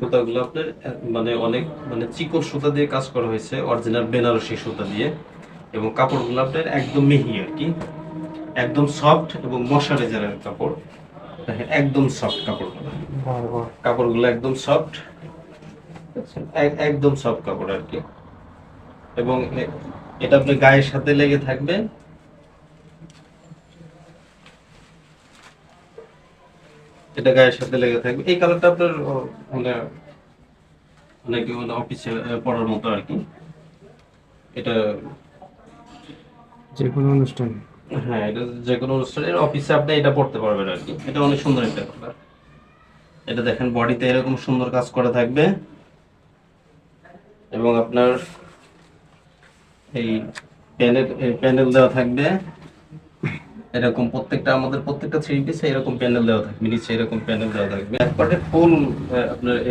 সুতাগুলো আপনার মানে অনেক মানে চিকন সুতা দিয়ে কাজ করা হয়েছে, অরিজিনাল বেনারসি সুতা দিয়ে। এবং কাপড়গুলো আপনার একদম মিহি আর কি, একদম সফট এবং মশারাইজারের কাপড়। দেখেন একদম সফট কাপড়গুলো, কাপড়গুলো একদম সফট, একদম সফট কাপড় আর কি। এবং এটা আপনার গায়ের সাথে লেগে থাকবে। এটা গায়ের সাথে লেগে থাকবে। এই কালারটা আপনার মানে অনেকে মানে অফিসে পড়ার মতো আর কি। এটা যে কোনো অনুষ্ঠান। হ্যাঁ, এটা যে কোনো অনুষ্ঠানের অফিসে আপনি এটা পড়তে পারবেন আর কি। এটা অনেক সুন্দর একটা কালার। এটা দেখেন বডিতে এরকম সুন্দর কাজ করা থাকবে এবং আপনার এই প্যানেল দেওয়া থাকবে এরকম। প্রত্যেকটা থ্রি পিসে এরকম প্যানেল দেওয়া থাকবে, নিচে এরকম প্যানেল দেওয়া থাকবে। এক পার্টে ফুল আপনার